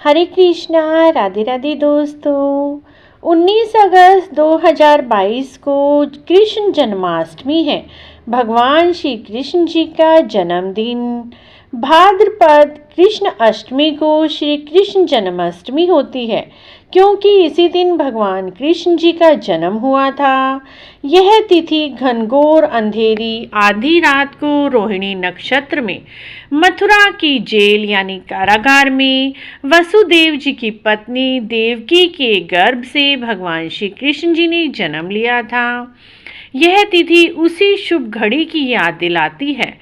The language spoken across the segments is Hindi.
हरे कृष्णा, राधे राधे दोस्तों। 19 अगस्त 2022 को कृष्ण जन्माष्टमी है। भगवान श्री कृष्ण जी का जन्मदिन। भाद्रपद कृष्ण अष्टमी को श्री कृष्ण जन्माष्टमी होती है, क्योंकि इसी दिन भगवान कृष्ण जी का जन्म हुआ था। यह तिथि घनघोर अंधेरी आधी रात को रोहिणी नक्षत्र में मथुरा की जेल यानी कारागार में वसुदेव जी की पत्नी देवकी के गर्भ से भगवान श्री कृष्ण जी ने जन्म लिया था। यह तिथि उसी शुभ घड़ी की याद दिलाती है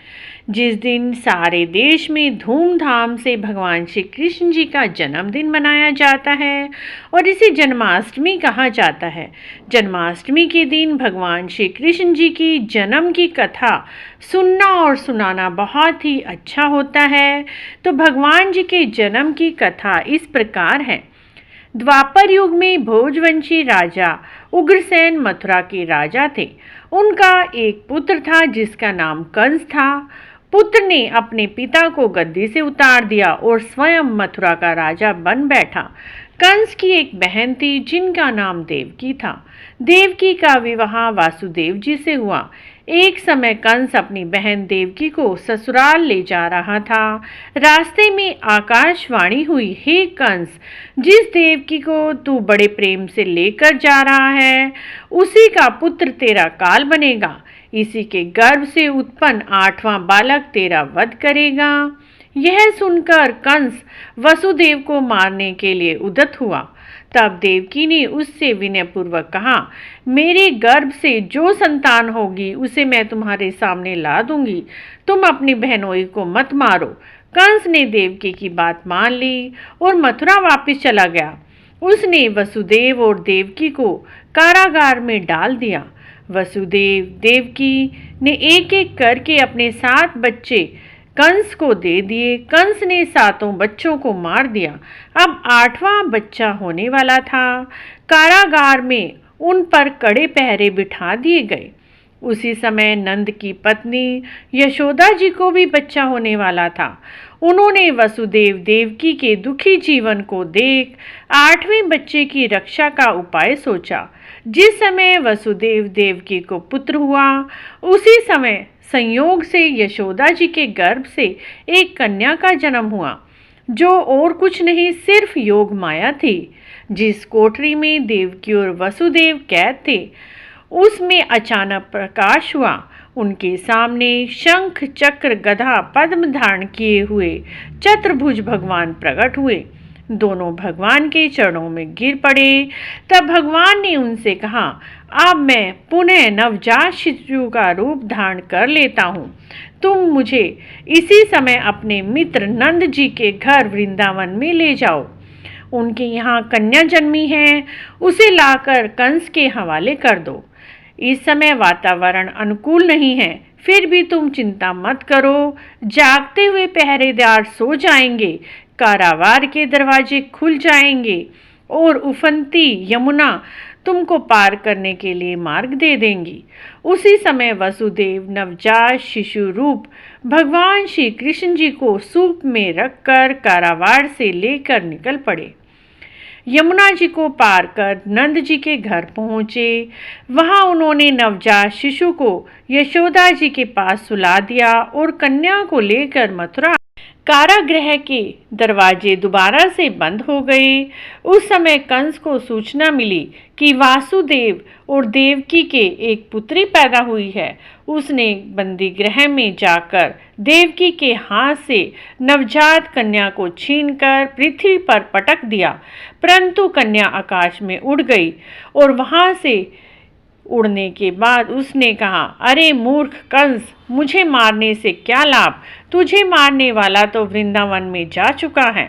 जिस दिन सारे देश में धूमधाम से भगवान श्री कृष्ण जी का जन्मदिन मनाया जाता है और इसे जन्माष्टमी कहा जाता है। जन्माष्टमी के दिन भगवान श्री कृष्ण जी की जन्म की कथा सुनना और सुनाना बहुत ही अच्छा होता है। तो भगवान जी के जन्म की कथा इस प्रकार है। द्वापर युग में भोजवंशी राजा उग्रसेन मथुरा के राजा थे। उनका एक पुत्र था जिसका नाम कंस था। पुत्र ने अपने पिता को गद्दी से उतार दिया और स्वयं मथुरा का राजा बन बैठा। कंस की एक बहन थी जिनका नाम देवकी था। देवकी का विवाह वासुदेव जी से हुआ। एक समय कंस अपनी बहन देवकी को ससुराल ले जा रहा था। रास्ते में आकाशवाणी हुई, हे कंस, जिस देवकी को तू बड़े प्रेम से लेकर जा रहा है उसी का पुत्र तेरा काल बनेगा। इसी के गर्भ से उत्पन्न 8वां बालक तेरा वध करेगा। यह सुनकर कंस वसुदेव को मारने के लिए उद्यत हुआ। तब देवकी ने उससे विनयपूर्वक कहा, मेरे गर्भ से जो संतान होगी उसे मैं तुम्हारे सामने ला दूंगी। तुम अपनी बहनोई को मत मारो। कंस ने देवकी की बात मान ली और मथुरा वापस चला गया। उसने वसुदेव और देवकी को कारागार में डाल दिया। वसुदेव देवकी ने एक एक करके अपने 7 बच्चे कंस को दे दिए। कंस ने 7 बच्चों को मार दिया। अब 8वां बच्चा होने वाला था। कारागार में उन पर कड़े पहरे बिठा दिए गए। उसी समय नंद की पत्नी यशोदा जी को भी बच्चा होने वाला था। उन्होंने वसुदेव देवकी के दुखी जीवन को देख 8वें बच्चे की रक्षा का उपाय सोचा। जिस समय वसुदेव देवकी को पुत्र हुआ उसी समय संयोग से यशोदा जी के गर्भ से एक कन्या का जन्म हुआ, जो और कुछ नहीं सिर्फ योग माया थी। जिस कोठरी में देवकी और वसुदेव कैद थे उसमें अचानक प्रकाश हुआ। उनके सामने शंख चक्र गदा पद्म धारण किए हुए चतुर्भुज भगवान प्रकट हुए। दोनों भगवान के चरणों में गिर पड़े। तब भगवान ने उनसे कहा, अब मैं पुनः नवजात शिशु का रूप धारण कर लेता हूँ। तुम मुझे इसी समय अपने मित्र नंद जी के घर वृंदावन में ले जाओ। उनके यहाँ कन्या जन्मी है, उसे लाकर कंस के हवाले कर दो। इस समय वातावरण अनुकूल नहीं है, फिर भी तुम चिंता मत करो। जागते हुए पहरेदार सो जाएंगे, कारावार के दरवाजे खुल जाएंगे और उफनती यमुना तुमको पार करने के लिए मार्ग दे देंगी। उसी समय वसुदेव नवजात शिशु रूप भगवान श्री कृष्ण जी को सूप में रखकर कारावार से लेकर निकल पड़े। यमुना जी को पार कर नंद जी के घर पहुँचे। वहाँ उन्होंने नवजात शिशु को यशोदा जी के पास सुला दिया और कन्या को लेकर मथुरा। कारागृह के दरवाजे दोबारा से बंद हो गए। उस समय कंस को सूचना मिली कि वासुदेव और देवकी के एक पुत्री पैदा हुई है। उसने बंदी गृह में जाकर देवकी के हाथ से नवजात कन्या को छीनकर पृथ्वी पर पटक दिया, परंतु कन्या आकाश में उड़ गई और वहां से उड़ने के बाद उसने कहा, अरे मूर्ख कंस, मुझे मारने से क्या लाभ? तुझे मारने वाला तो वृंदावन में जा चुका है।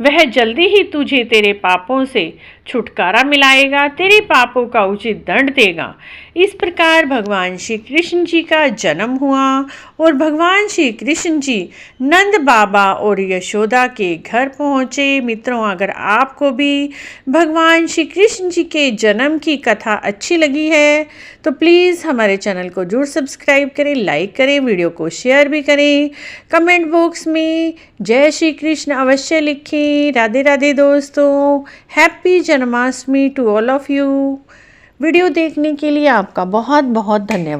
वह जल्दी ही तुझे तेरे पापों से छुटकारा मिलाएगा, तेरे पापों का उचित दंड देगा। इस प्रकार भगवान श्री कृष्ण जी का जन्म हुआ और भगवान श्री कृष्ण जी नंद बाबा और यशोदा के घर पहुँचे। मित्रों, अगर आपको भी भगवान श्री कृष्ण जी के जन्म की कथा अच्छी लगी है तो प्लीज़ हमारे चैनल को जरूर सब्सक्राइब करें, लाइक करें, वीडियो को शेयर भी करें। कमेंट बॉक्स में जय श्री कृष्ण अवश्य लिखें। राधे राधे दोस्तों, happy Janmashtami to all of you. Video देखने के लिए आपका बहुत बहुत धन्यवाद।